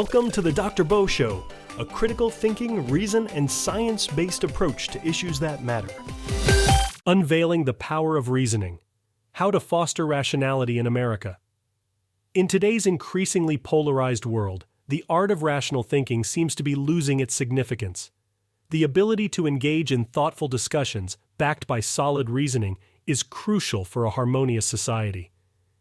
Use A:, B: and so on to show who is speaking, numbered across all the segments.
A: Welcome to the Dr. Bo Show, a critical thinking, reason, and science-based approach to issues that matter. Unveiling the power of reasoning. How to foster rationality in America. In today's increasingly polarized world, the art of rational thinking seems to be losing its significance. The ability to engage in thoughtful discussions, backed by solid reasoning, is crucial for a harmonious society.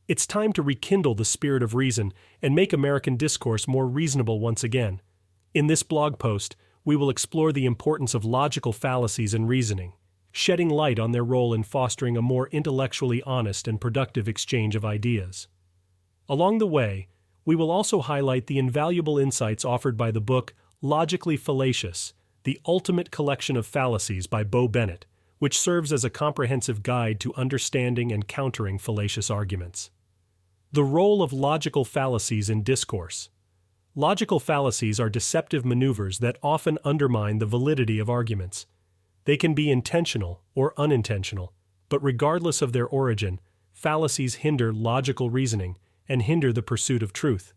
A: It's time to rekindle the spirit of reason and make American discourse more reasonable once again. In this blog post, we will explore the importance of logical fallacies in reasoning, shedding light on their role in fostering a more intellectually honest and productive exchange of ideas. Along the way, we will also highlight the invaluable insights offered by the book Logically Fallacious, The Ultimate Collection of Fallacies by Bo Bennett, which serves as a comprehensive guide to understanding and countering fallacious arguments. The role of logical fallacies in discourse. Logical fallacies are deceptive maneuvers that often undermine the validity of arguments. They can be intentional or unintentional, but regardless of their origin, fallacies hinder logical reasoning and hinder the pursuit of truth.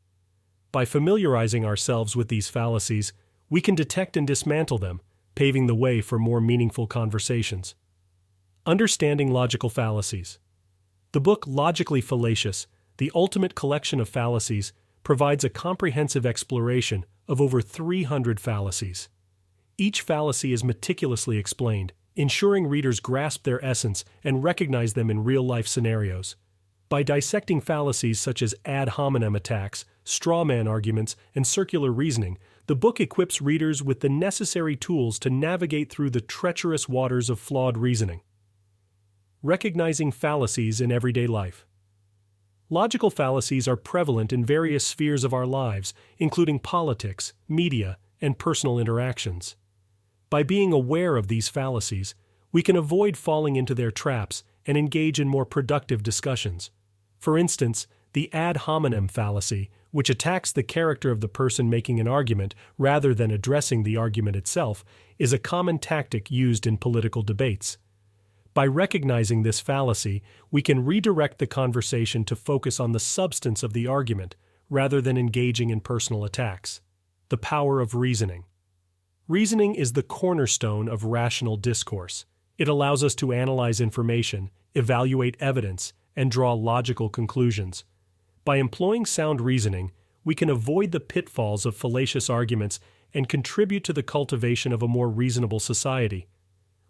A: By familiarizing ourselves with these fallacies, we can detect and dismantle them, paving the way for more meaningful conversations. Understanding logical fallacies. The book Logically Fallacious, The Ultimate Collection of Fallacies, provides a comprehensive exploration of over 300 fallacies. Each fallacy is meticulously explained, ensuring readers grasp their essence and recognize them in real-life scenarios. By dissecting fallacies such as ad hominem attacks, straw man arguments, and circular reasoning, the book equips readers with the necessary tools to navigate through the treacherous waters of flawed reasoning. Recognizing fallacies in everyday life. Logical fallacies are prevalent in various spheres of our lives, including politics, media, and personal interactions. By being aware of these fallacies, we can avoid falling into their traps and engage in more productive discussions. For instance, the ad hominem fallacy, which attacks the character of the person making an argument rather than addressing the argument itself, is a common tactic used in political debates. By recognizing this fallacy, we can redirect the conversation to focus on the substance of the argument rather than engaging in personal attacks. The power of reasoning. Reasoning is the cornerstone of rational discourse. It allows us to analyze information, evaluate evidence, and draw logical conclusions. By employing sound reasoning, we can avoid the pitfalls of fallacious arguments and contribute to the cultivation of a more reasonable society.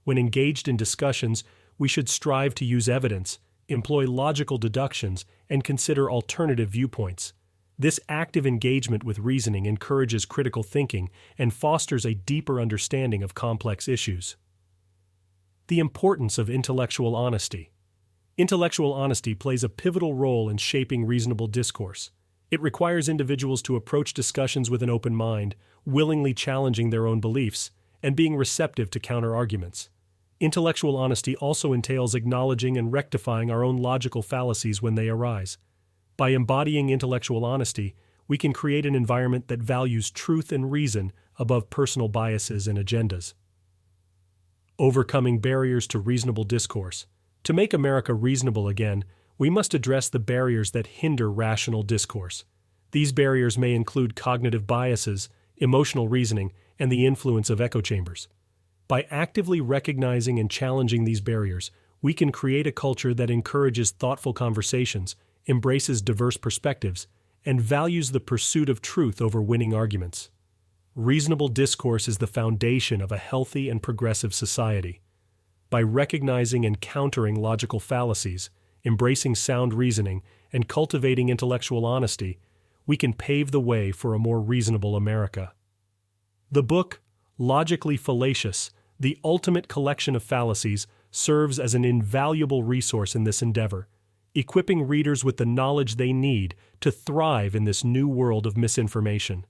A: When engaged in discussions, we should strive to use evidence, employ logical deductions, and consider alternative viewpoints. This active engagement with reasoning encourages critical thinking and fosters a deeper understanding of complex issues. The importance of intellectual honesty. Intellectual honesty plays a pivotal role in shaping reasonable discourse. It requires individuals to approach discussions with an open mind, willingly challenging their own beliefs, and being receptive to counter-arguments. Intellectual honesty also entails acknowledging and rectifying our own logical fallacies when they arise. By embodying intellectual honesty, we can create an environment that values truth and reason above personal biases and agendas. Overcoming barriers to reasonable discourse. To make America reasonable again, we must address the barriers that hinder rational discourse. These barriers may include cognitive biases, emotional reasoning, and the influence of echo chambers. By actively recognizing and challenging these barriers, we can create a culture that encourages thoughtful conversations, embraces diverse perspectives, and values the pursuit of truth over winning arguments. Reasonable discourse is the foundation of a healthy and progressive society. By recognizing and countering logical fallacies, embracing sound reasoning, and cultivating intellectual honesty, we can pave the way for a more reasonable America. The book, Logically Fallacious, The Ultimate Collection of Fallacies, serves as an invaluable resource in this endeavor, equipping readers with the knowledge they need to thrive in this new world of misinformation.